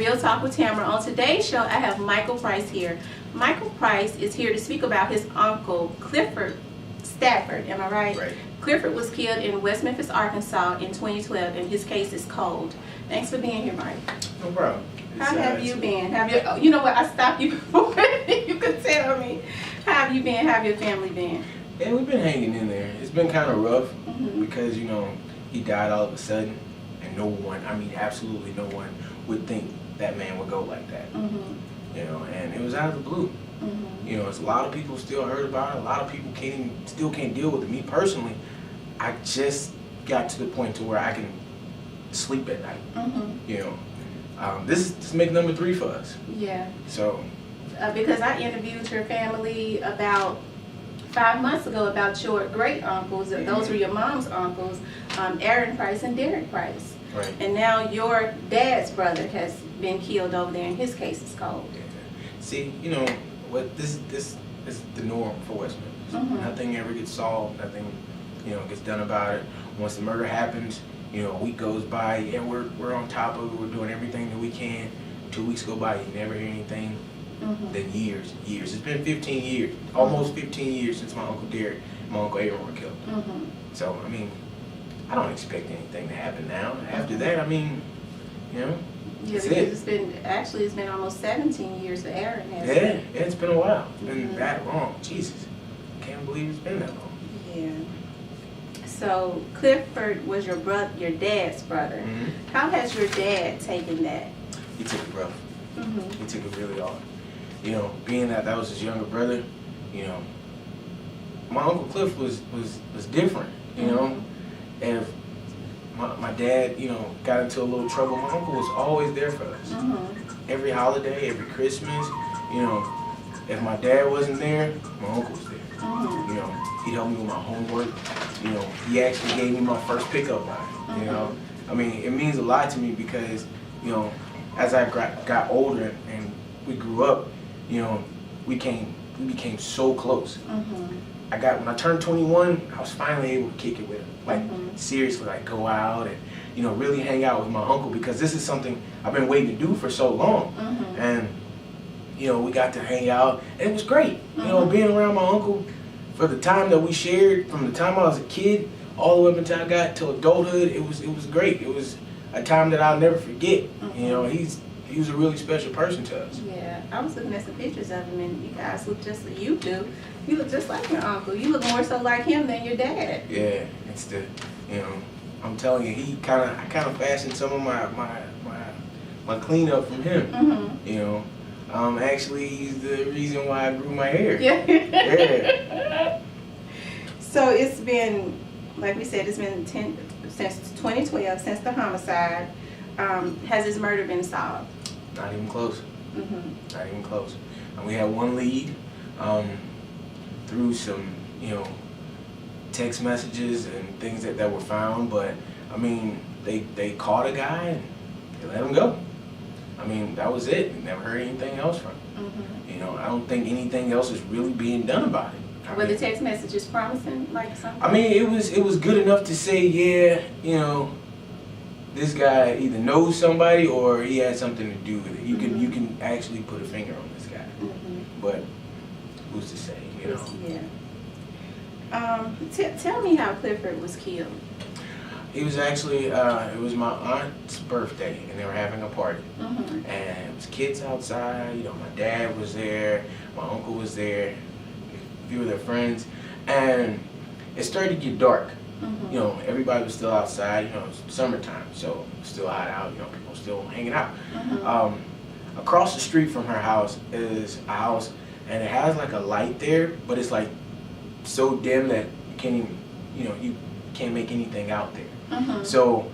Real Talk with Tamara. On today's show, I have Michael Price here. Michael Price is here to speak about his uncle, Clifford Stafford. Am I right? Right. Clifford was killed in West Memphis, Arkansas in 2012, and his case is cold. Thanks for being here, Mike. No problem. How have you been? You know what? I stopped you before you could tell me. How have you been? How have your family been? Yeah, we've been hanging in there. It's been kind of rough Mm-hmm. because, he died all of a sudden, and no one, absolutely no one would think that man would go like that. Mm-hmm. And it was out of the blue. Mm-hmm. It's a lot of people still heard about it. A lot of people still can't deal with it. Me personally, I just got to the point to where I can sleep at night. Mm-hmm. This is make number 3 for us. Yeah. So. Because I interviewed your family about 5 months ago about your great uncles. Mm-hmm. Those were your mom's uncles, Aaron Price and Derek Price. Right. And now your dad's brother has been killed over there, and his case is cold. Yeah. See, what this is the norm for West Memphis. Mm-hmm. Nothing ever gets solved. Nothing, gets done about it. Once the murder happens, a week goes by, and we're on top of it. We're doing everything that we can. 2 weeks go by, you never hear anything. Mm-hmm. Then years. It's been 15 years, almost 15 years since my Uncle Derek and my Uncle Aaron were killed. Mm-hmm. So, I don't expect anything to happen now. After that, Yeah, that's because it. it's been almost 17 years for Aaron. Has Yeah, it's been a while. It's been Mm-hmm. that long. Jesus. Can't believe it's been that long. Yeah. So Clifford was your dad's brother. Mm-hmm. How has your dad taken that? He took it rough. Mm-hmm. He took it really hard. Being that was his younger brother, my Uncle Cliff was different, Mm-hmm. If my dad, got into a little trouble, my uncle was always there for us. Mm-hmm. Every holiday, every Christmas, if my dad wasn't there, my uncle was there. Mm-hmm. He'd help me with my homework. He actually gave me my first pickup line. Mm-hmm. It means a lot to me because, as I got older and we grew up, we became so close. Mm-hmm. When I turned 21, I was finally able to kick it with him. Mm-hmm. Seriously, go out and, really hang out with my uncle because this is something I've been waiting to do for so long. Mm-hmm. And, we got to hang out and it was great. Mm-hmm. Being around my uncle for the time that we shared from the time I was a kid all the way up until I got to adulthood, it was great. It was a time that I'll never forget. Mm-hmm. He was a really special person to us. Yeah, I was looking at some pictures of him, and you guys look just like you do. You look just like your uncle. You look more so like him than your dad. Yeah, it's I'm telling you, I kind of fashioned some of my cleanup from him. Mm-hmm. Actually, he's the reason why I grew my hair. Yeah. Yeah. So it's been, like we said, it's been since 2012, since the homicide. Has his murder been solved? Not even close. Mm-hmm. Not even close. And we had one lead through some, text messages and things that were found, but they caught a guy and they let him go. That was it. Never heard anything else from him. Mm-hmm. I don't think anything else is really being done about it. Were the text messages promising, like something? It was good enough to say, yeah, this guy either knows somebody or he had something to do with it. You can actually put a finger on this guy. Mm-hmm. But who's to say, Yeah. Tell me how Clifford was killed. He was actually, it was my aunt's birthday and they were having a party. Mm-hmm. And it was kids outside, my dad was there, my uncle was there, a few of their friends. And it started to get dark. Mm-hmm. Everybody was still outside, it's summertime, so it's still hot out, people were still hanging out. Mm-hmm. Across the street from her house is a house, and it has a light there, but it's so dim that you can't even, you can't make anything out there. Mm-hmm. So,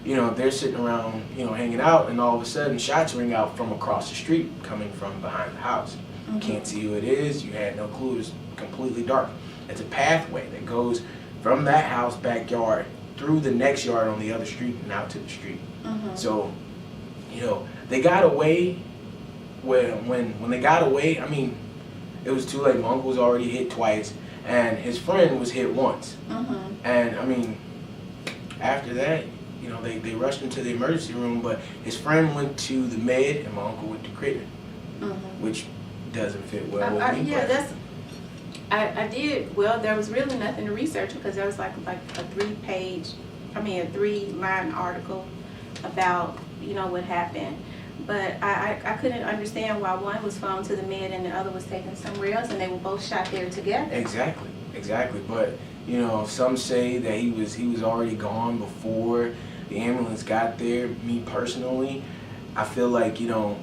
they're sitting around, hanging out, and all of a sudden shots ring out from across the street coming from behind the house. Mm-hmm. Can't see who it is, you had no clue, it's completely dark. It's a pathway that goes from that house backyard through the next yard on the other street and out to the street. Mm-hmm. So, they got away. When they got away, it was too late. My uncle was already hit twice, and his friend was hit once. Mm-hmm. And after that, You know, they rushed him to the emergency room, but his friend went to the med and my uncle went to Creighton, which doesn't fit well with me. Yeah, I did. Well, there was really nothing to research because there was like a 3-line article about, you know, what happened. But I couldn't understand why one was flown to the med and the other was taken somewhere else, and they were both shot there together. Exactly. But you know, some say that he was already gone before the ambulance got there. Me personally, I feel like, you know,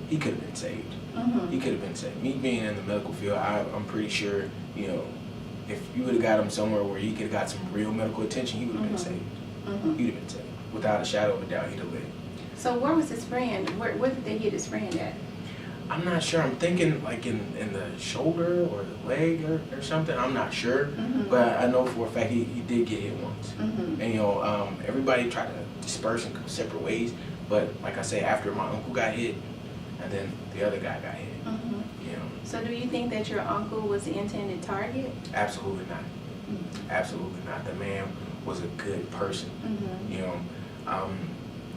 he could have been saved. He could have been saved. Me being in the medical field, I'm pretty sure, you know, if you would have got him somewhere where he could have got some real medical attention, he would have been saved. He'd have been saved. Without a shadow of a doubt, he'd have lived. So where was his friend? Where did they hit his friend at? I'm not sure. I'm thinking like in the shoulder or the leg or something. I'm not sure. But I know for a fact he did get hit once. And, you know, everybody tried to disperse and go separate ways. But like I say, after my uncle got hit, and then the other guy got hit. You know. So do you think that your uncle was the intended target? Absolutely not. Absolutely not. The man was a good person. You know,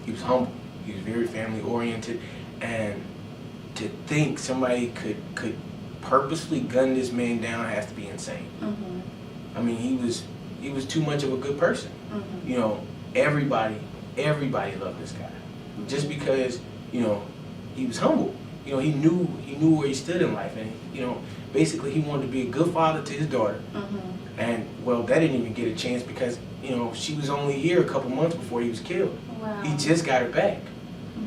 he was humble. He was very family oriented, and to think somebody could purposely gun this man down has to be insane. I mean, he was too much of a good person. You know, everybody loved this guy, just because, you know, he was humble. You know, he knew where he stood in life, and, you know, basically he wanted to be a good father to his daughter. And well, that didn't even get a chance because, you know, she was only here a couple months before he was killed. Wow. He just got her back,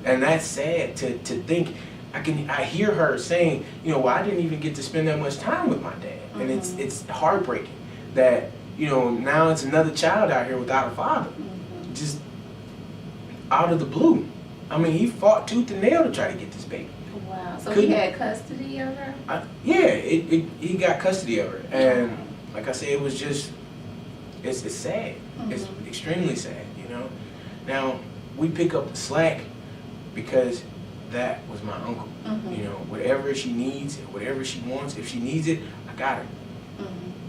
and that's sad to think. I hear her saying, you know, well, I didn't even get to spend that much time with my dad, and it's heartbreaking that, you know, now it's another child out here without a father, just out of the blue. I mean, he fought tooth and nail to try to get this baby. Wow. So he had custody of her? He got custody of her, and like I said, it was just, it's sad. It's extremely sad, you know. Now we pick up the slack because that was my uncle. You know, whatever she needs, whatever she wants, if she needs it, I got her.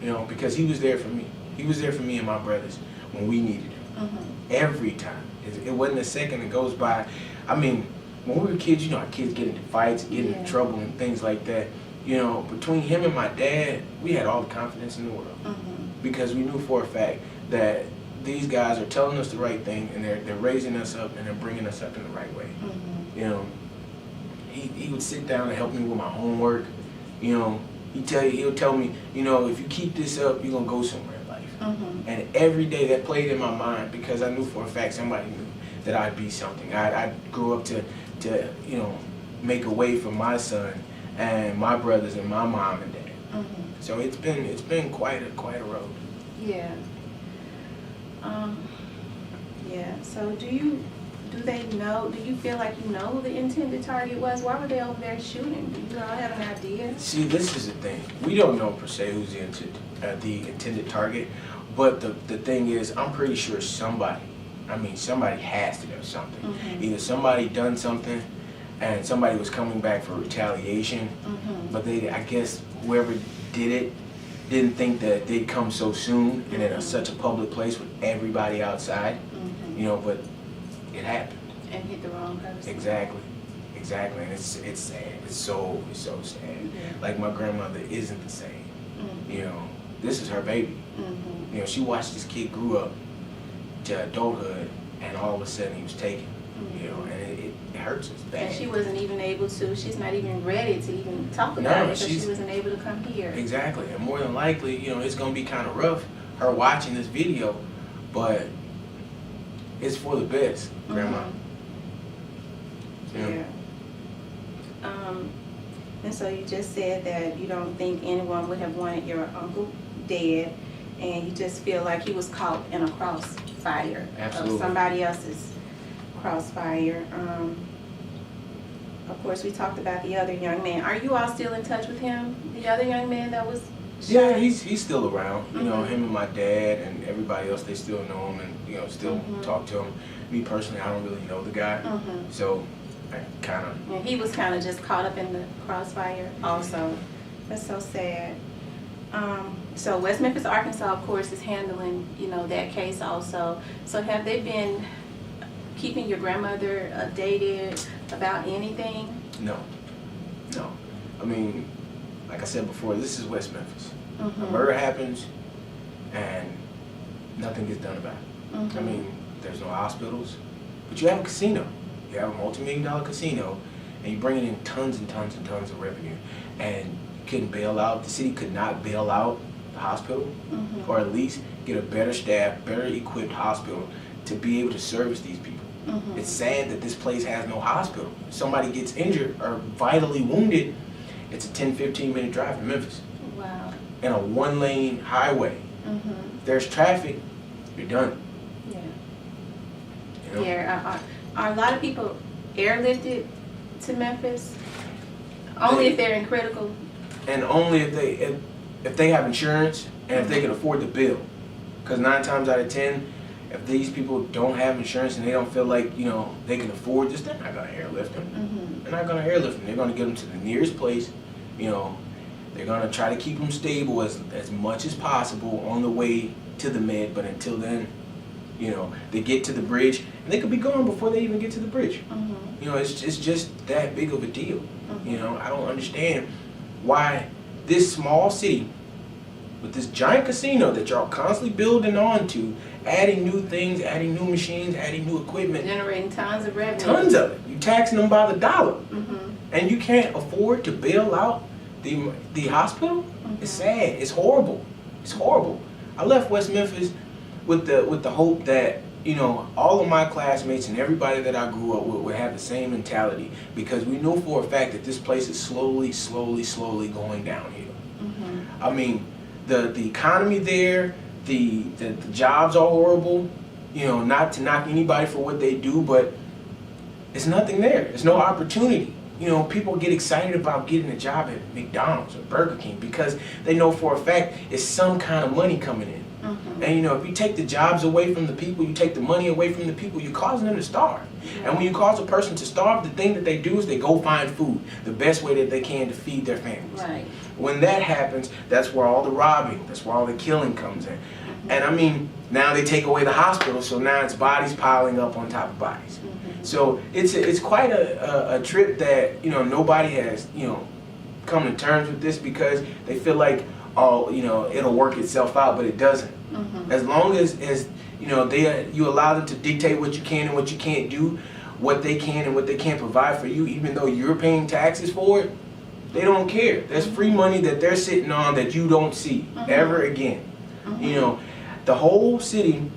You know, because he was there for me. He was there for me and my brothers when we needed him. Every time. It wasn't a second that goes by. I mean, when we were kids, you know, our kids get into fights, get into trouble and things like that. You know, between him and my dad, we had all the confidence in the world. Because we knew for a fact that these guys are telling us the right thing, and they're raising us up, and they're bringing us up in the right way. You know, he would sit down and help me with my homework. You know, he'll tell me, you know, if you keep this up, you're gonna go somewhere in life. And every day that played in my mind because I knew for a fact somebody knew that I'd be something. I grew up to you know, make a way for my son and my brothers and my mom and dad. So it's been quite a road. Yeah. Yeah. So do you feel like you know who the intended target was? Why were they over there shooting? Do you all have an idea? See, this is the thing. We don't know per se who's the intended target, but the thing is, I'm pretty sure somebody has to do something. Either somebody done something and somebody was coming back for retaliation, but I guess whoever did it didn't think that they'd come so soon and in such a public place with everybody outside, you know, but it happened. And hit the wrong person. Exactly. And it's sad. It's so sad. Like, my grandmother isn't the same. You know, this is her baby. You know, she watched this kid grew up to adulthood, and all of a sudden he was taken. You know, and it hurts us bad. And she wasn't even able to. She's not even ready to even talk about it because she wasn't able to come here. Exactly, and more than likely, you know, it's gonna be kind of rough her watching this video, but it's for the best, Grandma. Yeah. And so you just said that you don't think anyone would have wanted your uncle dead, and you just feel like he was caught in a crossfire of somebody else's crossfire. Of course, we talked about the other young man. Are you all still in touch with him? The other young man that was shot? Yeah, he's still around. You know, him and my dad and everybody else, they still know him and, you know, still talk to him. Me personally, I don't really know the guy, so I kind of... Yeah, he was kind of just caught up in the crossfire also. That's so sad. So West Memphis, Arkansas, of course, is handling, that case also. So have they been keeping your grandmother updated about anything? No. I mean, like I said before, this is West Memphis. Mm-hmm. A murder happens and nothing gets done about it. Mm-hmm. I mean, there's no hospitals, but you have a casino. You have a multi-million-dollar casino, and you're bringing in tons and tons and tons of revenue. And you couldn't bail out, the city could not bail out the hospital, Mm-hmm. or at least get a better staff, better equipped hospital to be able to service these people. Mm-hmm. It's sad that this place has no hospital. If somebody gets injured or vitally wounded, it's a 10-15 minute drive to Memphis. Wow. And a 1-lane highway. Mm-hmm. If there's traffic, you're done. Yeah. You know? Yeah. Are a lot of people airlifted to Memphis? Only if they're in critical. And only if they have insurance and if they can afford the bill. Because 9 times out of 10, if these people don't have insurance and they don't feel like, they can afford this, they're not going to airlift them. Mm-hmm. They're not going to airlift them. They're going to get them to the nearest place. They're going to try to keep them stable as much as possible on the way to the med. But until then, they get to the bridge and they could be gone before they even get to the bridge. Mm-hmm. It's just that big of a deal. Mm-hmm. I don't understand why this small city with this giant casino that y'all constantly building onto, adding new things, adding new machines, adding new equipment, Generating tons of revenue. tons of it. You taxing them by the dollar, Mm-hmm. and you can't afford to bail out the hospital. Mm-hmm. It's sad. It's horrible. It's horrible. I left West Memphis with the hope that all of my classmates and everybody that I grew up with would have the same mentality, because we know for a fact that this place is slowly going downhill. Mm-hmm. I mean, the economy there, the jobs are horrible. Not to knock anybody for what they do, but it's nothing there. There's no opportunity. People get excited about getting a job at McDonald's or Burger King because they know for a fact it's some kind of money coming in. Mm-hmm. And if you take the jobs away from the people, you take the money away from the people, you're causing them to starve. Yeah. And when you cause a person to starve, the thing that they do is they go find food, the best way that they can to feed their families. Right. When that happens, that's where all the robbing, that's where all the killing comes in. Mm-hmm. And I mean, now they take away the hospital, so now it's bodies piling up on top of bodies. Mm-hmm. So it's quite a trip that nobody has come to terms with this, because they feel like it'll work itself out, but it doesn't. Mm-hmm. As long as you allow them to dictate what you can and what you can't do, what they can and what they can't provide for you, even though you're paying taxes for it, they don't care. There's free money that they're sitting on that you don't see ever again. Mm-hmm. The whole city,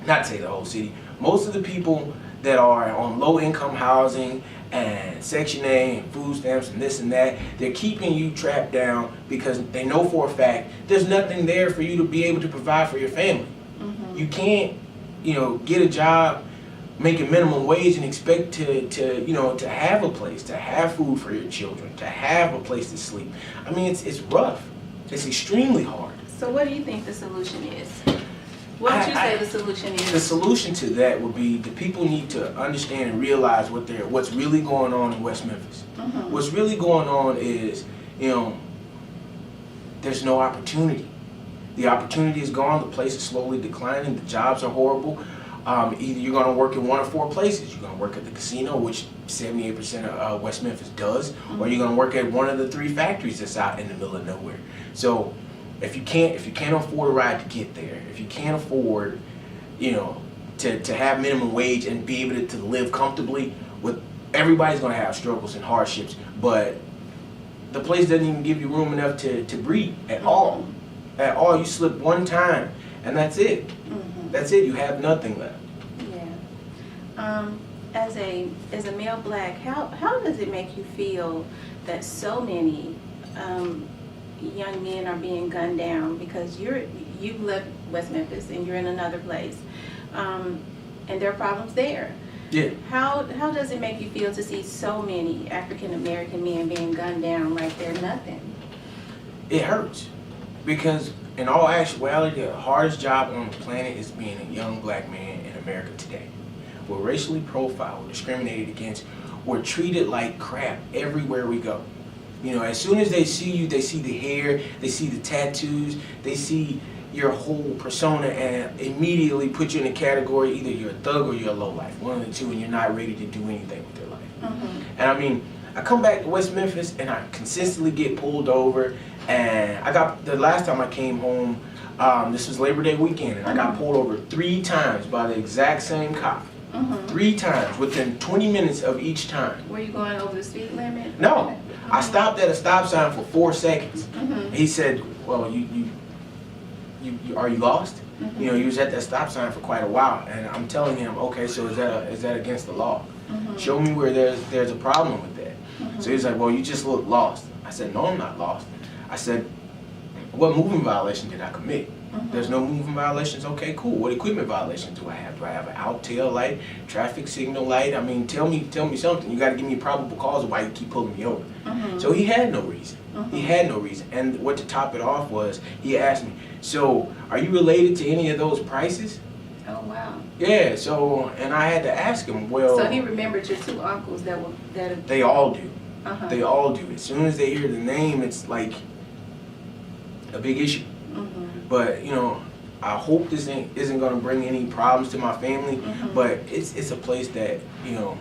not to say the whole city, most of the people that are on low income housing and Section A and food stamps and this and that, they're keeping you trapped down because they know for a fact there's nothing there for you to be able to provide for your family. Mm-hmm. You can't, get a job making minimum wage and expect to have a place, to have food for your children, to have a place to sleep. I mean, it's rough. It's extremely hard. So what do you think the solution is? What would you say the solution is? The solution to that would be the people need to understand and realize what's really going on in West Memphis. Mm-hmm. What's really going on is, there's no opportunity. The opportunity is gone. The place is slowly declining. The jobs are horrible. Either you're going to work in one of 4 places. You're going to work at the casino, which 78% of West Memphis does, or you're going to work at one of the 3 factories that's out in the middle of nowhere. So if you can't afford a ride to get there, if you can't afford, to have minimum wage and be able to live comfortably, everybody's going to have struggles and hardships, but the place doesn't even give you room enough to breathe at all. At all. You slip one time and that's it. Mm-hmm. That's it. You have nothing left. Yeah. As a male black, how does it make you feel that so many young men are being gunned down because you've left West Memphis and you're in another place, and there are problems there? Yeah. How does it make you feel to see so many African American men being gunned down like they're nothing? It hurts, because in all actuality, the hardest job on the planet is being a young black man in America today. We're racially profiled, we're discriminated against, we're treated like crap everywhere we go. You know, as soon as they see you, they see the hair, they see the tattoos, they see your whole persona, and immediately put you in a category, either you're a thug or you're a lowlife, one of the two, and you're not ready to do anything with your life. And I mean, I come back to West Memphis and I consistently get pulled over, and I got, the last time I came home, this was Labor Day weekend, and I got pulled over 3 times by the exact same cop. 3 times within 20 minutes of each time. Were you going over the speed limit? No, I stopped at a stop sign for 4 seconds. He said, "Well, you are you lost?" You know, he was at that stop sign for quite a while, and I'm telling him, "Okay, so is that against the law? Show me where there's a problem with that." So he's like, "Well, you just look lost." I said, "No, I'm not lost." I said, "What moving violation did I commit?" There's no moving violations. Okay, cool. What equipment violations do I have? Do I have an out tail light, traffic signal light? I mean, tell me something. You got to give me probable cause of why you keep pulling me over. So he had no reason. He had no reason. And what to top it off was, he asked me, "So, are you related to any of those prices?" Oh, wow. Yeah. So, and I had to ask him. Well, so he remembered your 2 uncles that they all do. They all do. As soon as they hear the name, it's like a big issue. But, you know, I hope this isn't going to bring any problems to my family. But it's a place that, you know,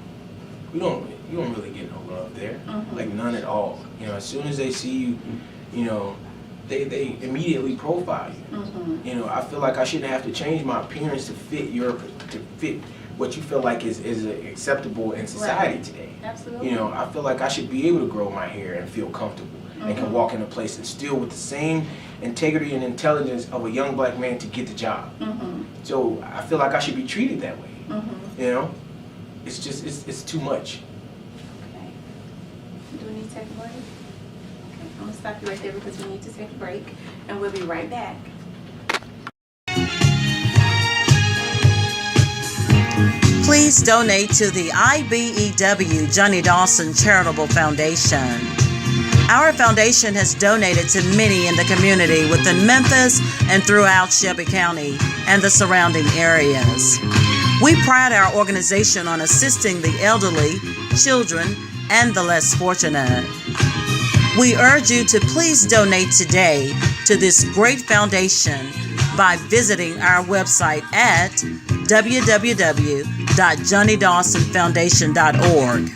you don't really get no love there, like none at all. You know, as soon as they see you, you know, they immediately profile you. You know, I feel like I shouldn't have to change my appearance to fit what you feel like is acceptable in society today. Absolutely. You know, I feel like I should be able to grow my hair and feel comfortable and can walk in a place and still with the same integrity and intelligence of a young black man to get the job. So I feel like I should be treated that way. You know, it's just it's too much. Okay. Do we need to take a break? Okay. I'm gonna stop you right there because we need to take a break, and we'll be right back. Please donate to the IBEW Johnny Dawson Charitable Foundation. Our foundation has donated to many in the community within Memphis and throughout Shelby County and the surrounding areas. We pride our organization on assisting the elderly, children, and the less fortunate. We urge you to please donate today to this great foundation by visiting our website at www.johnnydawsonfoundation.org.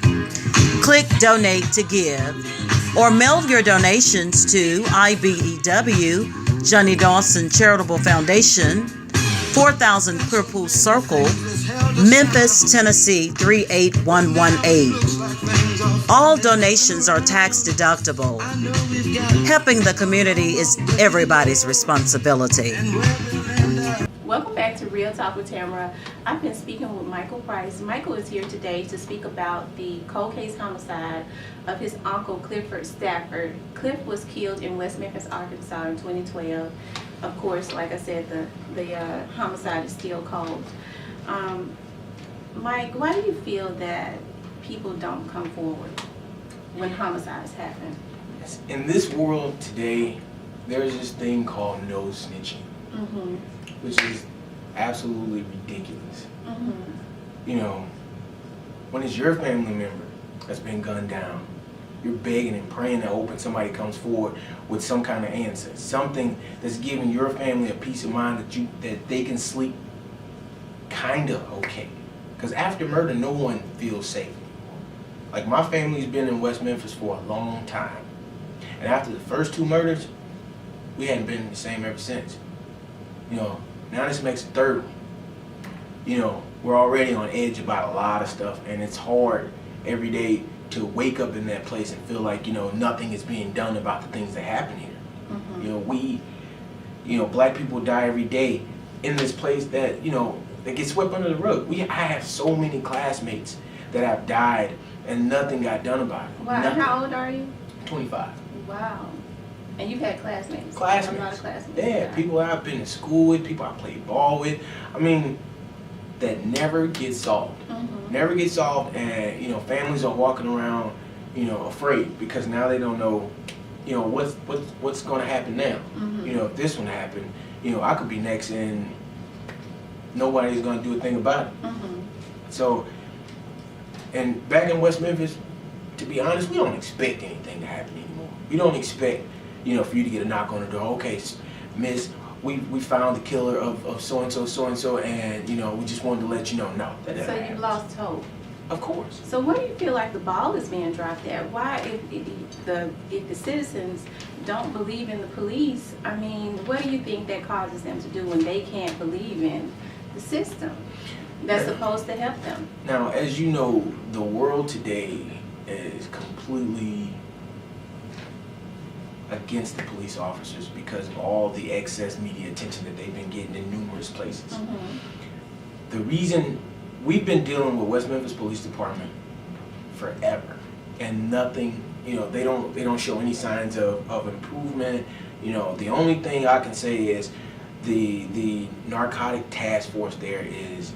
Click Donate to Give, or mail your donations to IBEW Johnny Dawson Charitable Foundation, 4000 Clearpool Circle, Memphis, Tennessee 38118. All donations are tax deductible. Helping the community is everybody's responsibility. Welcome back to Real Talk with Tamara. I've been speaking with Michael Price. Michael is here today to speak about the cold case homicide of his uncle Clifford Stafford. Cliff was killed in West Memphis, Arkansas in 2012. Of course, like I said, the homicide is still cold. Mike, why do you feel that people don't come forward when homicides happen? In this world today, there's this thing called no snitching, which is absolutely ridiculous. You know, when it's your family member that's been gunned down, you're begging and praying that somebody comes forward with some kind of answer, something that's giving your family a peace of mind that they can sleep kind of okay. Because after murder, no one feels safe anymore. Like, my family's been in West Memphis for a long time. And after the first 2 murders, we hadn't been the same ever since. You know, now this makes the 3rd one. You know, we're already on edge about a lot of stuff, and it's hard every day to wake up in that place and feel like, you know, nothing is being done about the things that happen here. You know, black people die every day in this place that, you know, that gets swept under the rug. I have so many classmates that have died and nothing got done about it. Wow, and how old are you? 25. Wow. And you've had classmates? Classmates. A lot of classmates. Yeah, people I've been to school with, people I played ball with. I mean, that never gets solved. Never gets solved, and, you know, families are walking around, you know, afraid because now they don't know, you know, what's going to happen now. You know, if this one happened, you know, I could be next and nobody's going to do a thing about it. So, and back in West Memphis, to be honest, we don't expect anything to happen anymore. We don't expect, for you to get a knock on the door. Okay, miss, we found the killer of so-and-so, and, we just wanted to let you know. No, that never So happens. you lost hope. Of course. So where do you feel like the ball is being dropped at? Why, if the citizens don't believe in the police, I mean, what do you think that causes them to do when they can't believe in the system that's supposed to help them? Now, as you know, the world today is completely against the police officers because of all the excess media attention that they've been getting in numerous places. Mm-hmm. The reason we've been dealing with West Memphis Police Department forever, and nothing, they don't show any signs of improvement. The only thing I can say is the narcotic task force there is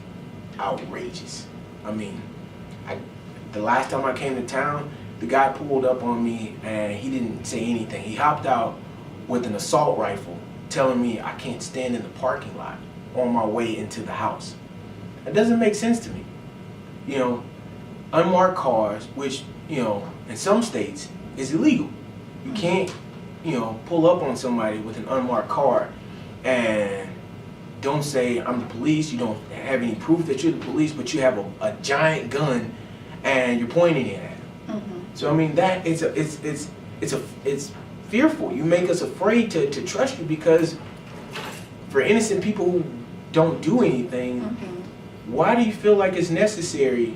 outrageous. I mean, the last time I came to town, the guy pulled up on me and he didn't say anything. He hopped out with an assault rifle telling me I can't stand in the parking lot on my way into the house. That doesn't make sense to me. Unmarked cars, which, in some states is illegal. You can't, pull up on somebody with an unmarked car and don't say I'm the police. You don't have any proof that you're the police, but you have a giant gun and you're pointing it at them. Mm-hmm. So I mean that it's fearful. You make us afraid to trust you because for innocent people who don't do anything, why do you feel like it's necessary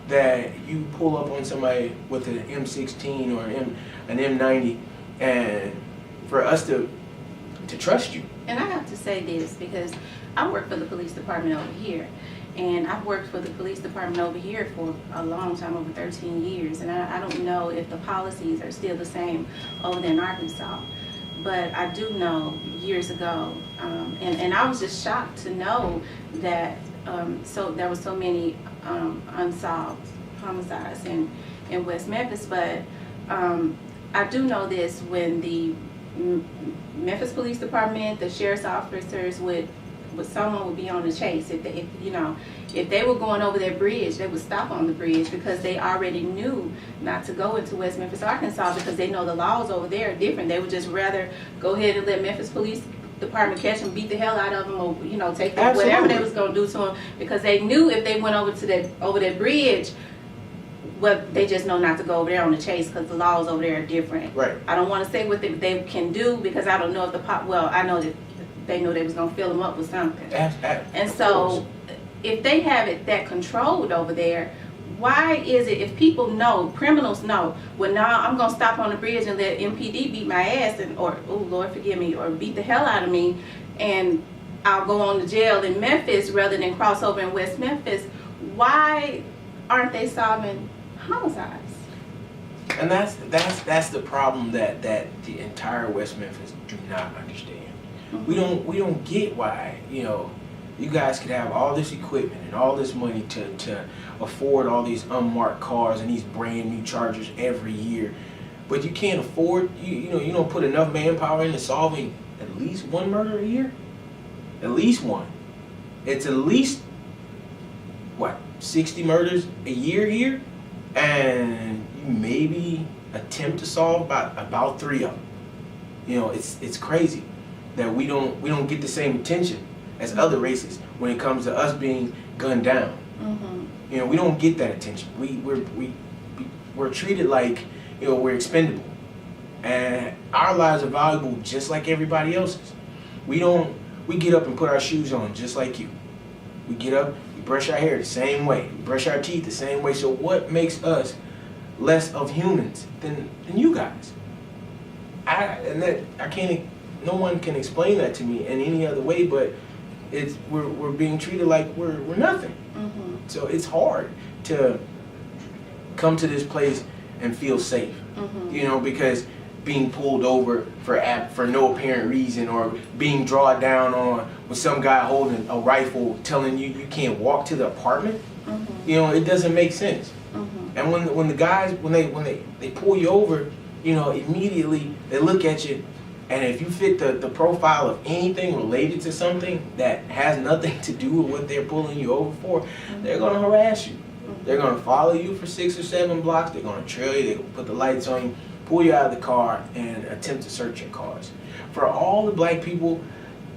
that you pull up on somebody with an M16 or an M90 and for us to trust you? And I have to say this because I work for the police department over here. And I've worked for the police department over here for a long time, over 13 years. And I don't know if the policies are still the same over there in Arkansas. But I do know years ago, and I was just shocked to know that so there were so many unsolved homicides in West Memphis. But I do know this: when the Memphis Police Department, the sheriff's officers someone would be on the chase. If they were going over that bridge, they would stop on the bridge because they already knew not to go into West Memphis, Arkansas, because they know the laws over there are different. They would just rather go ahead and let Memphis Police Department catch them, beat the hell out of them, or take them, whatever they was going to do to them, because they knew if they went over that bridge, well, they just know not to go over there on the chase because the laws over there are different. Right. I don't want to say what they can do because I don't know if I know that they knew they was going to fill them up with something. And so if they have it that controlled over there, why is it if people know, criminals know, well, now I'm going to stop on the bridge and let MPD beat my ass or, oh, Lord forgive me, or beat the hell out of me, and I'll go on to jail in Memphis rather than cross over in West Memphis? Why aren't they solving homicides? And that's the problem that the entire West Memphis do not understand. We don't get why, you guys could have all this equipment and all this money to afford all these unmarked cars and these brand new Chargers every year, but you can't afford, you don't put enough manpower into solving at least one murder a year? At least one. It's at least, 60 murders a year here? And you maybe attempt to solve about 3 of them. It's crazy that we don't get the same attention as other races when it comes to us being gunned down. We don't get that attention. We're treated like we're expendable, and our lives are valuable just like everybody else's. We get up and put our shoes on just like you. We get up, we brush our hair the same way, we brush our teeth the same way. So what makes us less of humans than you guys? No one can explain that to me in any other way, but we're being treated like we're nothing. So it's hard to come to this place and feel safe, because being pulled over for no apparent reason, or being drawn down on with some guy holding a rifle telling you can't walk to the apartment, it doesn't make sense. And when the guys when they pull you over, immediately they look at you. And if you fit the profile of anything related to something that has nothing to do with what they're pulling you over for, they're going to harass you. They're going to follow you for 6 or 7 blocks. They're going to trail you. They're going to put the lights on you, pull you out of the car and attempt to search your cars. For all the black people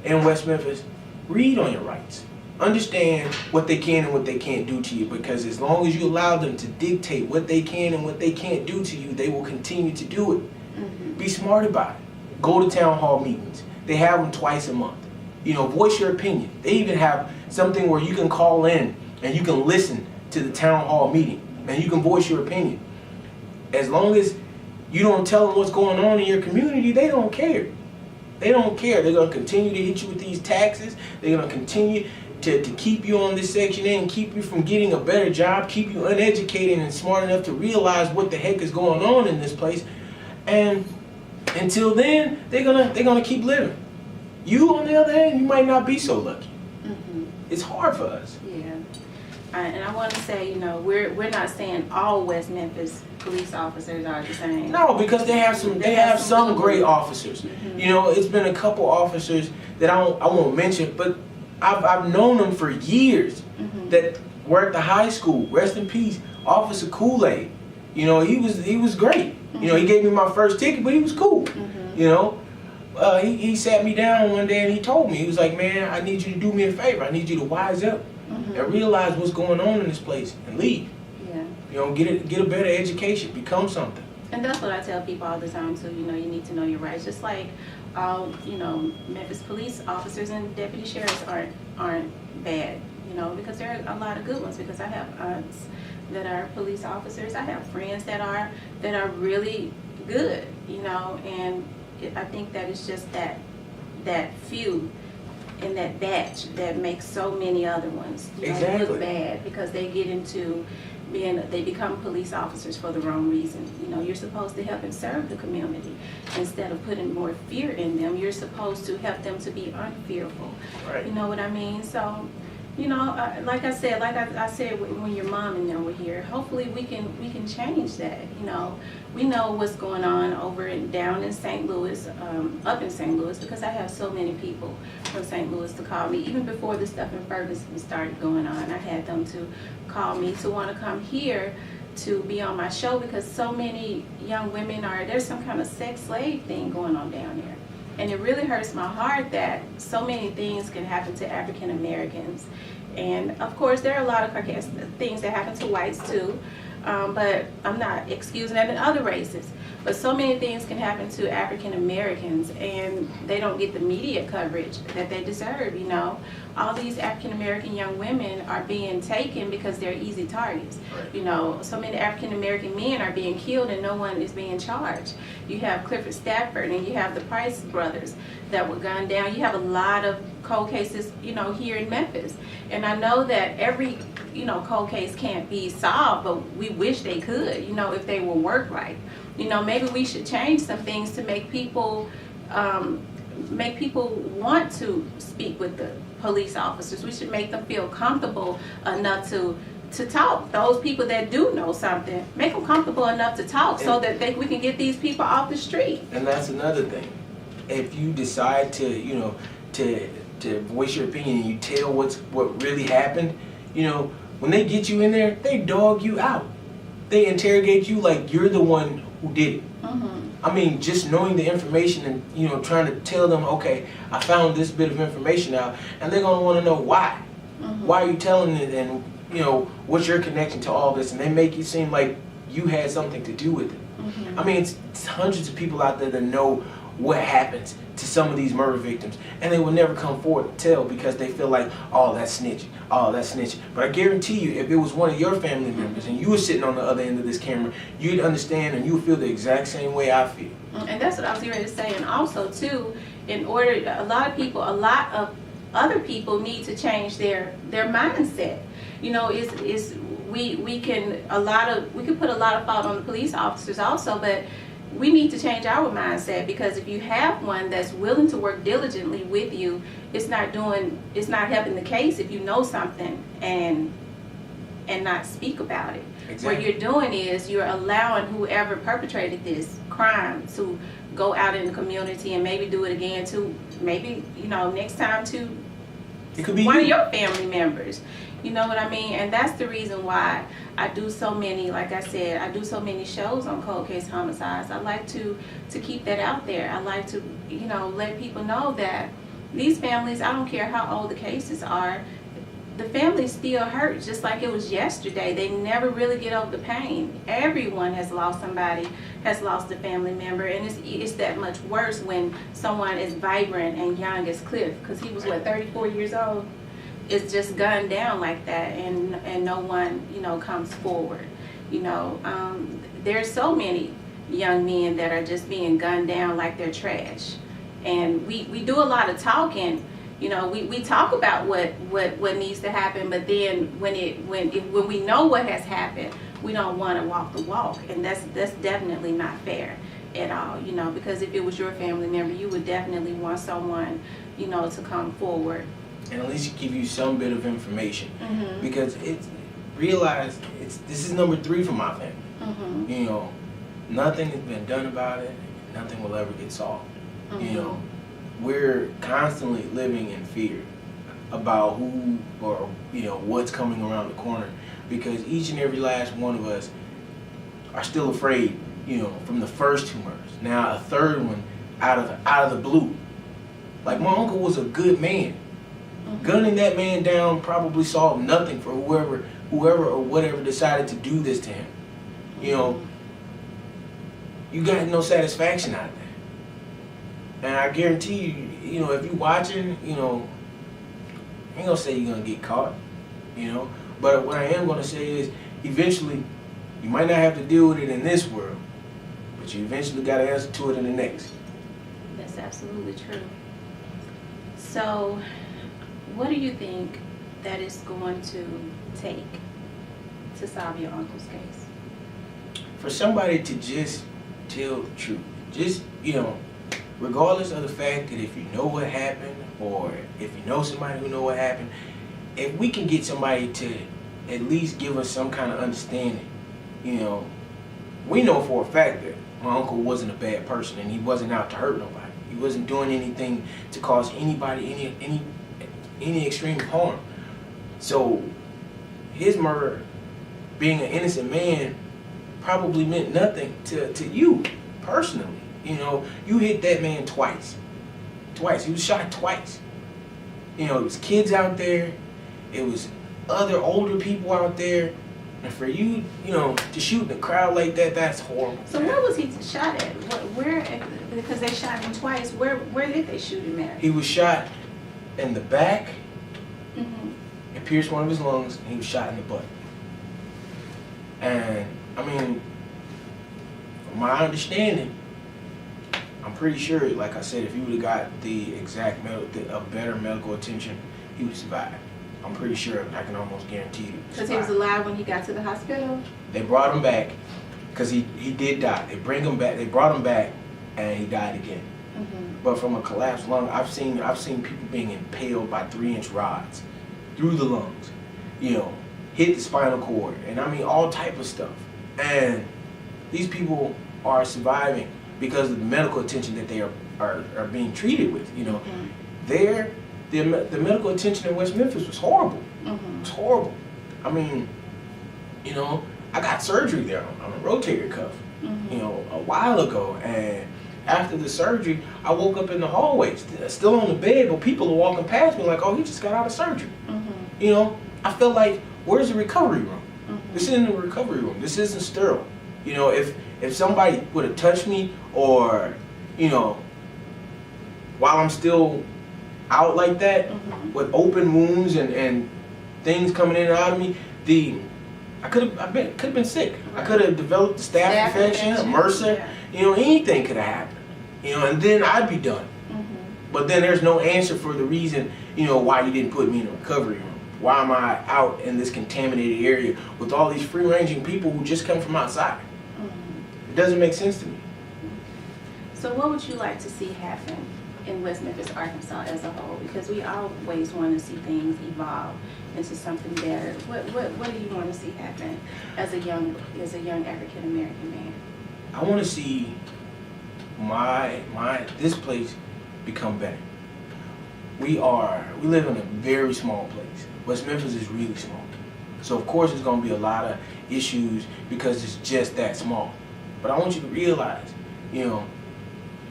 in West Memphis, read on your rights. Understand what they can and what they can't do to you, because as long as you allow them to dictate what they can and what they can't do to you, they will continue to do it. Be smart about it. Go to town hall meetings. They have them twice a month. You know, voice your opinion. They even have something where you can call in and you can listen to the town hall meeting and you can voice your opinion. As long as you don't tell them what's going on in your community, they don't care. They don't care. They're going to continue to hit you with these taxes. They're going to continue to keep you on this Section 8 and keep you from getting a better job, keep you uneducated and smart enough to realize what the heck is going on in this place. And until then, they're gonna keep living. You, on the other hand, you might not be so lucky. It's hard for us. Yeah. And I want to say, you know, we're not saying all West Memphis police officers are the same. No, because they have some great officers. You know, it's been a couple officers that I won't mention, but I've known them for years that were at the high school. Rest in peace, Officer Kool-Aid. You know, he was great. You know, he gave me my first ticket, but he was cool. You know, he sat me down one day and he told me, he was like, man, I need you to do me a favor. I need you to wise up and realize what's going on in this place and leave. Yeah. You know, get a better education, become something. And that's what I tell people all the time too. You know, you need to know your rights. Just like, you know, Memphis police officers and deputy sheriffs aren't bad. You know, because there are a lot of good ones. Because I have aunts that are police officers. I have friends that are really good. You know, and I think that it's just that few in that batch that makes so many other ones look bad, because they get into they become police officers for the wrong reason. You know, you're supposed to help and serve the community instead of putting more fear in them. You're supposed to help them to be unfearful. Right. You know what I mean? So, you know, like I said when your mom and them were here, hopefully we can change that. You know, we know what's going on over and down in St. Louis, up in St. Louis, because I have so many people from St. Louis to call me. Even before the stuff in Ferguson started going on, I had them to call me to want to come here to be on my show, because so many young women there's some kind of sex slave thing going on down there. And it really hurts my heart that so many things can happen to African Americans. And of course, there are a lot of things that happen to whites too, but I'm not excusing that in other races. But so many things can happen to African Americans, and they don't get the media coverage that they deserve. You know, all these African American young women are being taken because they're easy targets. Right. You know, so many African American men are being killed and no one is being charged. You have Clifford Stafford and you have the Price brothers that were gunned down. You have a lot of cold cases, you know, here in Memphis. And I know that every, you know, cold case can't be solved, but we wish they could, you know, if they were worked right. You know, maybe we should change some things to make people want to speak with the police officers. We should make them feel comfortable enough to talk. Those people that do know something, make them comfortable enough to talk, so that we can get these people off the street. And that's another thing. If you decide to, you know, to voice your opinion and you tell what really happened, you know, when they get you in there, they dog you out. They interrogate you like you're the one who did it. I mean, just knowing the information and, you know, trying to tell them, okay, I found this bit of information out, and they're going to want to know why. Why are you telling it, and, you know, what's your connection to all this? And they make you seem like you had something to do with it. I mean, it's hundreds of people out there that know what happens to some of these murder victims, and they will never come forward to tell because they feel like, oh, that's snitching, oh, that's snitching. But I guarantee you, if it was one of your family members and you were sitting on the other end of this camera, you'd understand and you would feel the exact same way I feel. And that's what I was ready to say. And also too, a lot of other people need to change their mindset. You know, we can put a lot of fault on the police officers also, but we need to change our mindset, because if you have one that's willing to work diligently with you, it's not helping the case if you know something and not speak about it. Exactly. What you're doing is you're allowing whoever perpetrated this crime to go out in the community and maybe do it again, to maybe, you know, next time to It could be one you. of your family members. You know what I mean? And that's the reason why I do so many, like I said, I do so many shows on cold case homicides. I like to keep that out there. I like to, you know, let people know that these families, I don't care how old the cases are, the family still hurt just like it was yesterday. They never really get over the pain. Everyone has lost somebody, has lost a family member, and it's that much worse when someone as vibrant and young as Cliff, because he was, what, 34 years old? It's just gunned down like that, and no one, you know, comes forward. You know, there's so many young men that are just being gunned down like they're trash. And we do a lot of talking. You know, we talk about what needs to happen, but then when we know what has happened, we don't want to walk the walk, and that's definitely not fair at all. You know, because if it was your family member, you would definitely want someone, you know, to come forward and at least give you some bit of information, mm-hmm. because this is number 3 for my family. Mm-hmm. You know, nothing has been done about it. Nothing will ever get solved. Mm-hmm. You know, we're constantly living in fear about who or, you know, what's coming around the corner, because each and every last one of us are still afraid, you know, from the first 2 murders. Now a third one out of the blue. Like, my uncle was a good man. Mm-hmm. Gunning that man down probably solved nothing for whoever or whatever decided to do this to him. You know, you got no satisfaction out of that. And I guarantee you, you know, if you're watching, you know, I ain't gonna say you're gonna get caught, you know, but what I am gonna say is, eventually, you might not have to deal with it in this world, but you eventually got to answer to it in the next. That's absolutely true. So, what do you think that is going to take to solve your uncle's case? For somebody to just tell the truth, just, you know, regardless of the fact that if you know what happened, or if you know somebody who know what happened, if we can get somebody to at least give us some kind of understanding, you know, we know for a fact that my uncle wasn't a bad person, and he wasn't out to hurt nobody. He wasn't doing anything to cause anybody any extreme harm. So his murder, being an innocent man, probably meant nothing to you personally. You know, you hit that man twice. He was shot twice. You know, it was kids out there, it was other older people out there, and for you, you know, to shoot in a crowd like that, that's horrible. So where was he shot at? Where? Because they shot him twice. Where did they shoot him at? He was shot in the back, Mm-hmm. it pierced one of his lungs, and he was shot in the butt. And, I mean, from my understanding, I'm pretty sure, like I said, if he would have got the exact better medical attention, he would survive. I'm pretty sure, I can almost guarantee you. Because he was alive when he got to the hospital? They brought him back, because he did die. They brought him back, and he died again. Mm-hmm. But from a collapsed lung, I've seen people being impaled by 3-inch rods through the lungs, you know, hit the spinal cord, and I mean all type of stuff. And these people are surviving because of the medical attention that they are being treated with. You know, Mm-hmm. the medical attention in West Memphis was horrible. Mm-hmm. It was horrible. I mean, you know, I got surgery there on a rotator cuff, Mm-hmm. you know, a while ago, and after the surgery, I woke up in the hallway, still on the bed, but people are walking past me like, oh, he just got out of surgery. Mm-hmm. You know, I felt like, where's the recovery room? Mm-hmm. This isn't a recovery room. This isn't sterile. You know, if somebody would have touched me, or, you know, while I'm still out like that, Mm-hmm. with open wounds and things coming in and out of me, I could have been sick. Right. I could have developed a staph infection, a MRSA. Yeah. You know, anything could have happened. You know, and then I'd be done. Mm-hmm. But then there's no answer for the reason, you know, why you didn't put me in a recovery room. Why am I out in this contaminated area with all these free-ranging people who just come from outside? Mm-hmm. It doesn't make sense to me. So what would you like to see happen in West Memphis, Arkansas as a whole? Because we always want to see things evolve into something better. What do you want to see happen as a young African American man? I want to see this place become better. we live in a very small place. West Memphis is really small. So of course there's gonna be a lot of issues because it's just that small. But I want you to realize,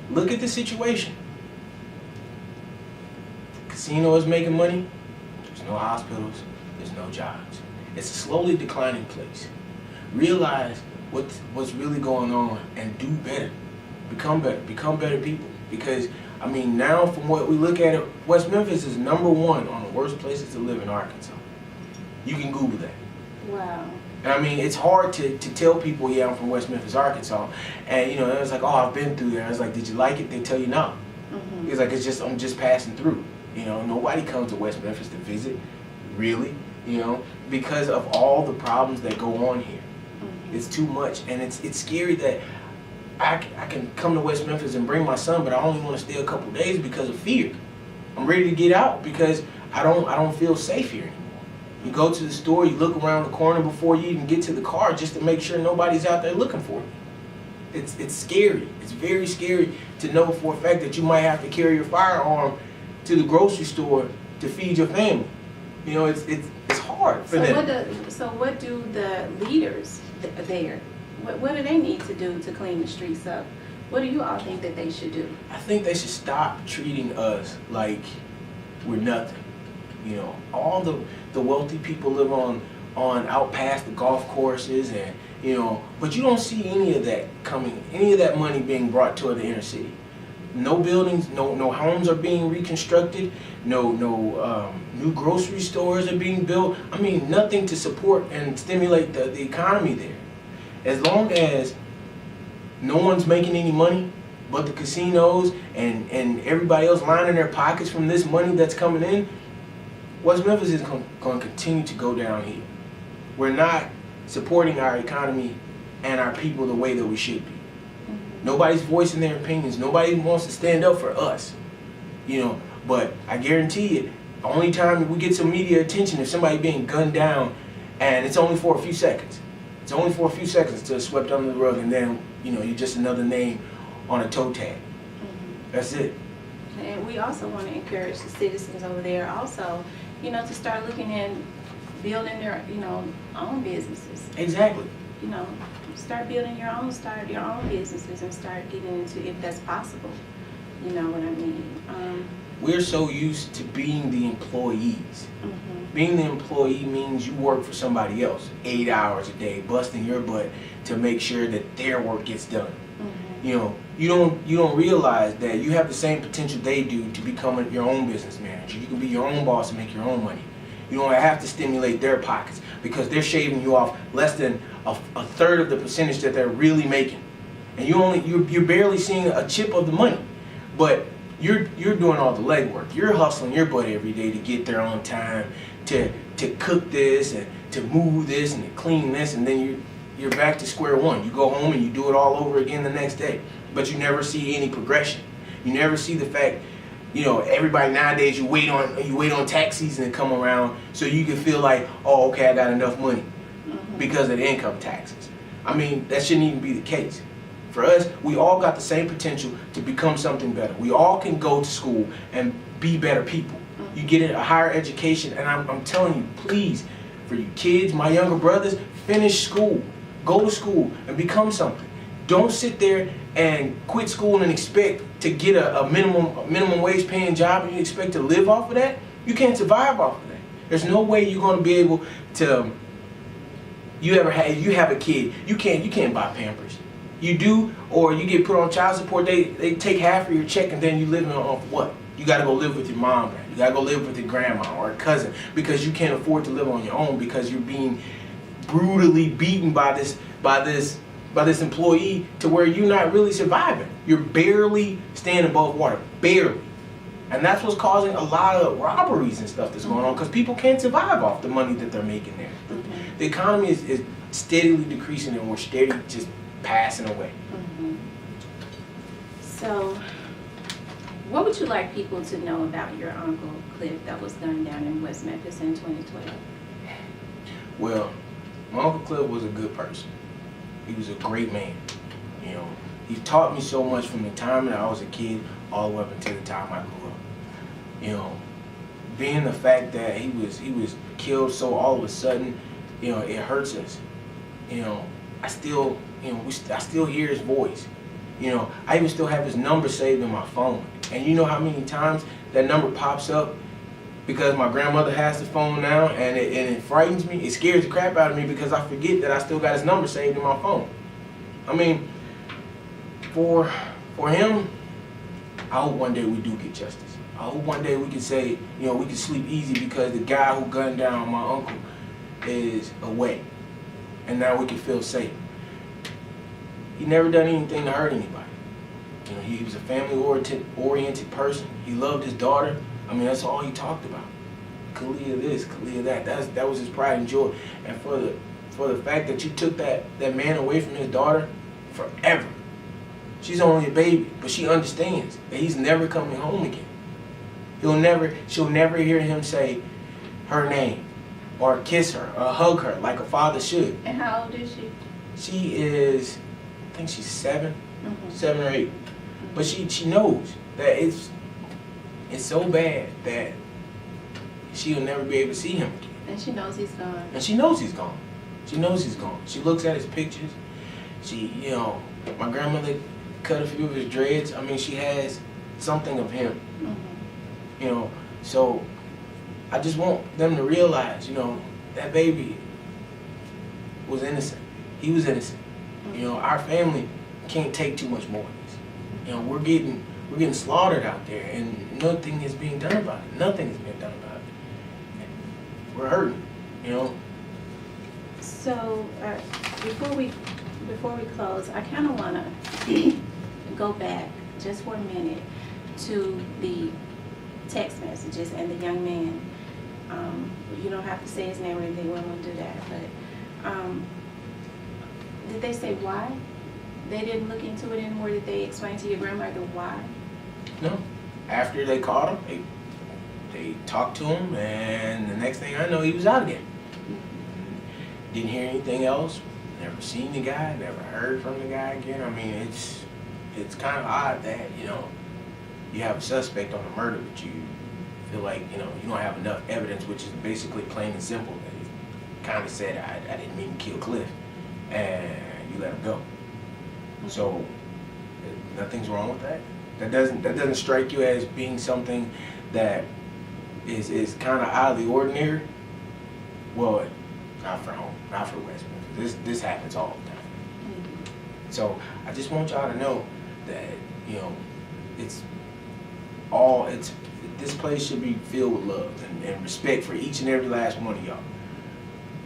look at the situation. The casino is making money, there's no hospitals, there's no jobs. It's a slowly declining place. Realize what's really going on and do better. Become better people. Because, now from what we look at it, West Memphis is #1 on the worst places to live in Arkansas. You can Google that. Wow. And it's hard to tell people, yeah, I'm from West Memphis, Arkansas. And, it was like, oh, I've been through there. I was like, did you like it? They tell you no. Mm-hmm. It's like, I'm just passing through. Nobody comes to West Memphis to visit, really, because of all the problems that go on here. Mm-hmm. It's too much. And it's scary that I can come to West Memphis and bring my son, but I only want to stay a couple days because of fear. I'm ready to get out because I don't feel safe here anymore. You go to the store, you look around the corner before you even get to the car just to make sure nobody's out there looking for you. It's scary. It's very scary to know for a fact that you might have to carry your firearm to the grocery store to feed your family. It's hard for them. So what do the leaders there, what do they need to do to clean the streets up? What do you all think that they should do? I think they should stop treating us like we're nothing. All the wealthy people live on out past the golf courses and but you don't see any of that money being brought toward the inner city. No buildings, no homes are being reconstructed, no new grocery stores are being built. Nothing to support and stimulate the economy there. As long as no one's making any money but the casinos and everybody else lining their pockets from this money that's coming in, West Memphis is going to continue to go downhill. We're not supporting our economy and our people the way that we should be. Mm-hmm. Nobody's voicing their opinions. Nobody wants to stand up for us. But I guarantee you, the only time we get some media attention is somebody being gunned down, and it's only for a few seconds. It's only for a few seconds till it's swept under the rug, and then, you're just another name on a toe tag. Mm-hmm. That's it. And we also want to encourage the citizens over there also, to start looking and building their, own businesses. Exactly. Start building start your own businesses and start getting into, if that's possible. You know what I mean? We're so used to being the employees. Mm-hmm. Being the employee means you work for somebody else 8 hours a day, busting your butt to make sure that their work gets done. Mm-hmm. You don't realize that you have the same potential they do to become your own business manager. You can be your own boss and make your own money. You don't have to stimulate their pockets because they're shaving you off less than a third of the percentage that they're really making, and you're barely seeing a chip of the money, but you're doing all the legwork. You're hustling your butt every day to get there on time, to cook this and to move this and to clean this, and then you're back to square one. You go home and you do it all over again the next day, but you never see any progression. You never see the fact, everybody nowadays you wait on tax season to come around so you can feel like, oh, okay, I got enough money because of the income taxes. That shouldn't even be the case. For us, we all got the same potential to become something better. We all can go to school and be better people. You get a higher education, and I'm telling you, please, for you kids, my younger brothers, finish school. Go to school and become something. Don't sit there and quit school and expect to get a minimum wage paying job and you expect to live off of that. You can't survive off of that. There's no way you're going to be able to. You have a kid, you can't buy Pampers. You do, or you get put on child support. They take half of your check and then you live on what? You got to go live with your mom. You got to go live with your grandma or a cousin because you can't afford to live on your own because you're being brutally beaten by this employee to where you're not really surviving. You're barely staying above water, barely. And that's what's causing a lot of robberies and stuff that's going on because people can't survive off the money that they're making there. Mm-hmm. The economy is steadily decreasing and we're steadily just passing away. Mm-hmm. So, what would you like people to know about your Uncle Cliff that was gunned down in West Memphis in 2012? Well, my Uncle Cliff was a good person. He was a great man. He taught me so much from the time that I was a kid all the way up until the time I grew up. You know, being the fact that he was killed so all of a sudden, you know, it hurts us. You know, I still hear his voice. You know, I even still have his number saved in my phone. And you know how many times that number pops up because my grandmother has the phone now, and it frightens me. It scares the crap out of me because I forget that I still got his number saved in my phone. I mean, for him, I hope one day we do get justice. I hope one day we can say, you know, we can sleep easy because the guy who gunned down my uncle is away. And now we can feel safe. He never done anything to hurt anybody. You know, he was a family-oriented person. He loved his daughter. I mean, that's all he talked about. Kalia this, Kalia that. That was his pride and joy. And for the fact that you took that man away from his daughter forever. She's only a baby, but she understands that he's never coming home again. She'll never hear him say her name or kiss her or hug her like a father should. And how old is she? She is, I think she's 7, 7 or 8. But she knows that it's so bad that she'll never be able to see him again. And she knows he's gone. And she knows he's gone. She knows he's gone. She looks at his pictures. You know, my grandmother cut a few of his dreads. I mean, she has something of him. You know, so I just want them to realize, you know, that baby was innocent. He was innocent. You know, our family can't take too much more of this. You know, we're getting slaughtered out there, and nothing is being done about it. Nothing is being done about it. We're hurting, you know. So before we close, I kind of want to go back just for a minute to the text messages and the young man. You don't have to say his name or anything. We won't do that. But did they say why? They didn't look into it anymore. Did they explain to your grandmother why? No. After they caught him, they talked to him, and the next thing I know, he was out again. Didn't hear anything else. Never seen the guy. Never heard from the guy again. I mean, it's kind of odd that, you know, you have a suspect on a murder, but you feel like, you know, you don't have enough evidence, which is basically plain and simple. That he kind of said, I didn't mean to kill Cliff, and you let him go. So nothing's wrong with that. That doesn't strike you as being something that is kind of out of the ordinary. Well, not for home, not for West Memphis. This happens all the time. So I just want y'all to know that, you know, this place should be filled with love and respect for each and every last one of y'all.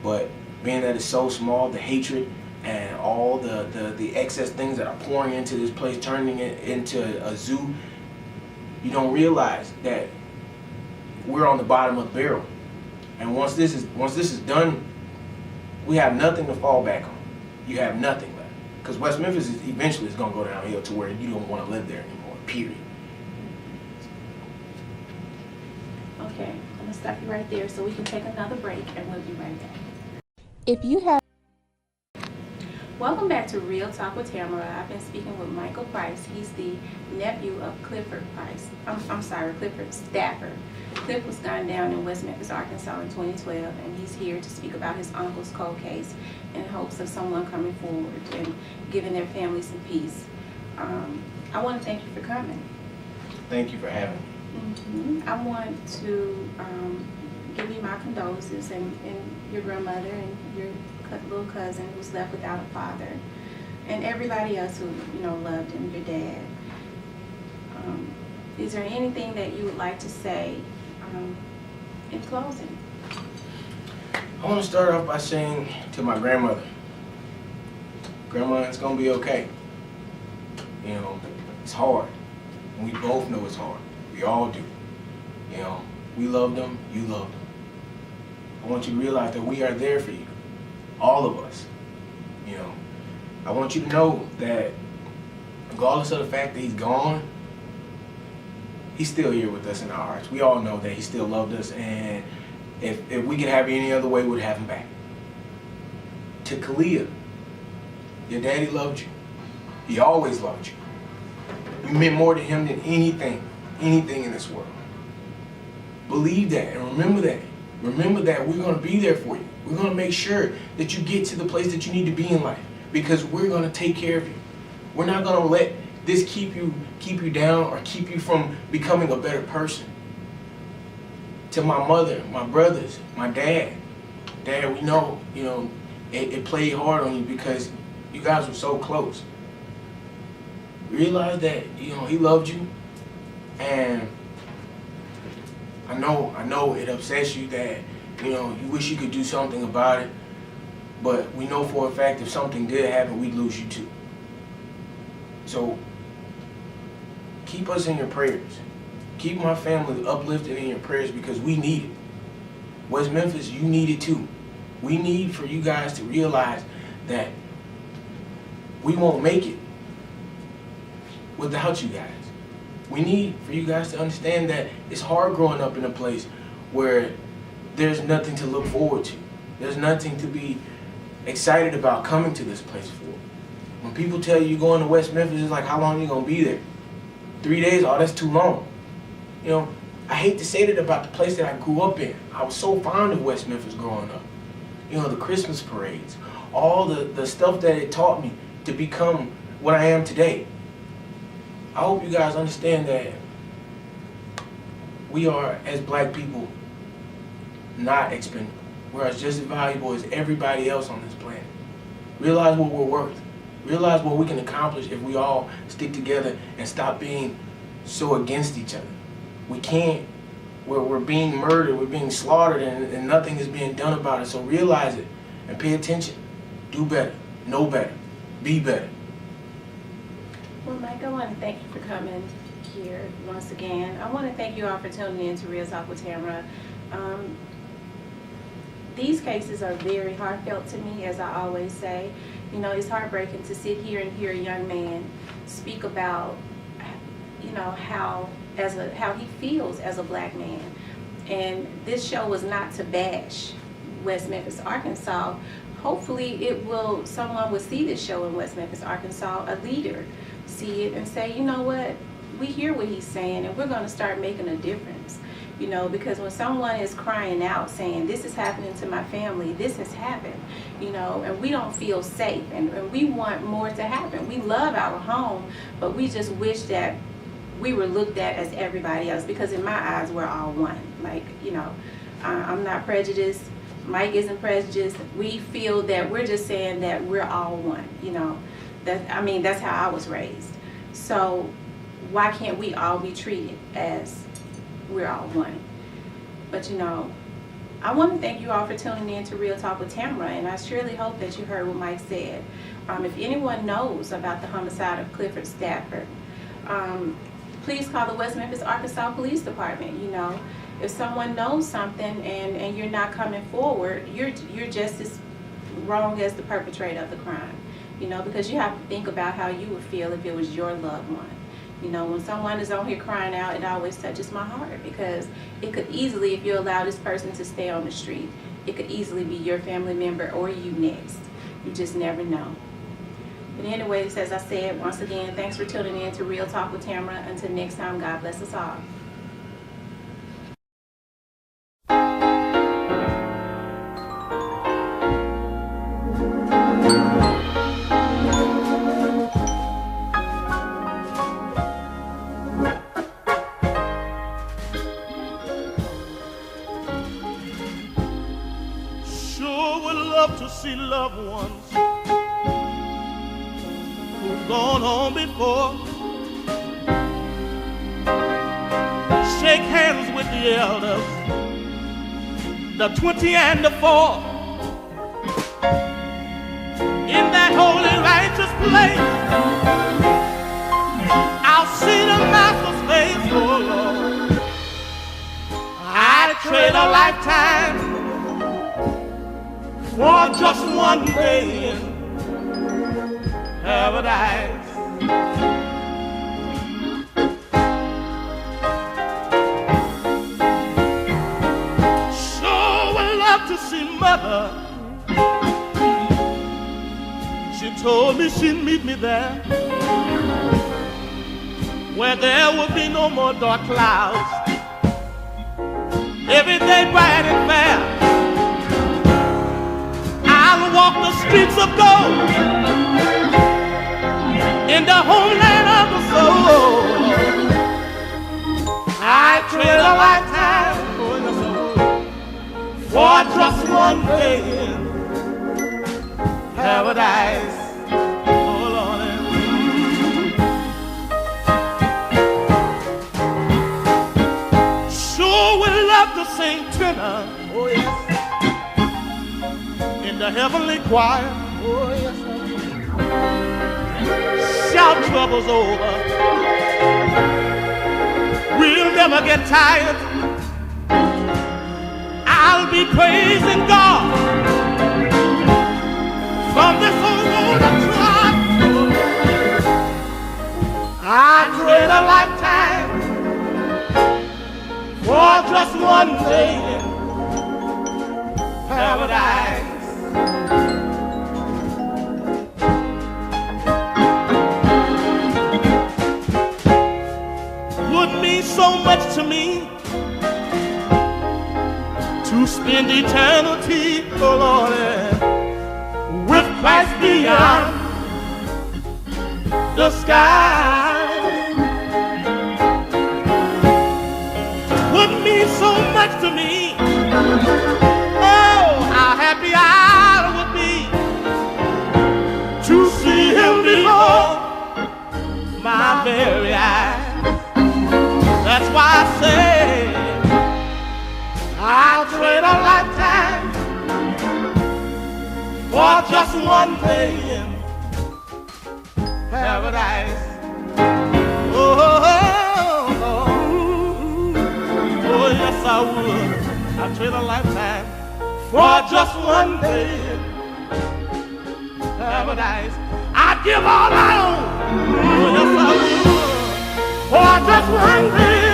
But being that it's so small, the hatred and all the excess things that are pouring into this place, turning it into a zoo, you don't realize that we're on the bottom of the barrel. And once this is done, we have nothing to fall back on. You have nothing left. Because West Memphis eventually is going to go downhill to where you don't want to live there anymore, period. Okay, I'm going to stop you right there so we can take another break, and we'll be right back. If you have Welcome back to Real Talk with Tamara. I've been speaking with Michael Price. He's the nephew of Clifford Price. I'm sorry, Clifford Stafford. Cliff was gunned down in West Memphis, Arkansas in 2012, and he's here to speak about his uncle's cold case in hopes of someone coming forward and giving their family some peace. I want to thank you for coming. Thank you for having me. I want to give you my condolences and your grandmother and your little cousin who's left without a father, and everybody else who, you know, loved him, your dad. Is there anything that you would like to say in closing? I want to start off by saying to my grandmother, Grandma, it's going to be okay. You know, it's hard. And we both know it's hard. We all do. You know, we loved them, you loved them. I want you to realize that we are there for you. All of us. You know, I want you to know that regardless of the fact that he's gone, he's still here with us in our hearts. We all know that he still loved us, and if we could have it any other way, we'd have him back. To Kalia, your daddy loved you. He always loved you. You meant more to him than anything in this world. Believe that and remember that. Remember that we're going to be there for you. We're going to make sure that you get to the place that you need to be in life because we're going to take care of you. We're not going to let this keep you down or keep you from becoming a better person. To my mother, my brothers, my dad, we know, it played hard on you because you guys were so close. Realize that, he loved you, and I know it upsets you that, you wish you could do something about it, but we know for a fact if something did happen, we'd lose you too. So, keep us in your prayers. Keep my family uplifted in your prayers because we need it. West Memphis, you need it too. We need for you guys to realize that we won't make it without you guys. We need for you guys to understand that it's hard growing up in a place where there's nothing to look forward to. There's nothing to be excited about coming to this place for. When people tell you you're going to West Memphis, it's like, how long are you going to be there? 3 days? Oh, that's too long. I hate to say that about the place that I grew up in. I was so fond of West Memphis growing up. The Christmas parades, all the stuff that it taught me to become what I am today. I hope you guys understand that we are, as black people, not expendable. We're just as valuable as everybody else on this planet. Realize what we're worth. Realize what we can accomplish if we all stick together and stop being so against each other. We can't. We're being murdered, we're being slaughtered, and nothing is being done about it. So realize it and pay attention. Do better. Know better. Be better. Well, Mike, I want to thank you for coming here once again. I want to thank you all for tuning in to Real Talk with Tamara. These cases are very heartfelt to me, as I always say. It's heartbreaking to sit here and hear a young man speak about, how he feels as a black man. And this show was not to bash West Memphis, Arkansas. Hopefully someone will see this show in West Memphis, Arkansas, a leader, see it and say, you know what, we hear what he's saying and we're going to start making a difference. Because when someone is crying out saying, this is happening to my family, this has happened, and we don't feel safe and we want more to happen. We love our home, but we just wish that we were looked at as everybody else, because in my eyes, we're all one. I'm not prejudiced. Mike isn't prejudiced. We feel that we're just saying that we're all one, that's how I was raised. So why can't we all be treated as we're all one? But I want to thank you all for tuning in to Real Talk with Tamara, and I surely hope that you heard what Mike said. If anyone knows about the homicide of Clifford Stafford, please call the West Memphis, Arkansas Police Department. If someone knows something and you're not coming forward, you're just as wrong as the perpetrator of the crime. Because you have to think about how you would feel if it was your loved one. When someone is on here crying out, it always touches my heart, because it could easily, if you allow this person to stay on the street, it could easily be your family member or you next. You just never know. But anyways, as I said, once again, thanks for tuning in to Real Talk with Tamara. Until next time, God bless us all. Sure would love to see loved ones gone on before, shake hands with the elders, the 20 and the 4, in that holy righteous place. I'll see the master's face, oh Lord. I'd trade a lifetime for just one day in paradise. Sure would love to see Mother. She told me she'd meet me there, where there would be no more dark clouds every day bright and fair. I'll walk the streets of gold in the homeland of the soul. I trade a lifetime for just one day in paradise. Oh Lord. Sure would love to sing tenor. Oh yes. In the heavenly choir. Oh yes. Shout troubles over. We'll never get tired. I'll be praising God from this old golden trot. I trade a lifetime for just one day in paradise. Would mean so much to me to spend eternity, oh Lord, with Christ beyond the sky. Would mean so much to me. Oh, how happy I would be to see Him before my very eyes. That's why I say I'll trade a lifetime for just one day in paradise. Oh, oh, oh, oh, yes I would. I'll trade a lifetime for just one day in paradise. I'd give all I own. Oh, yes I would. For just one day.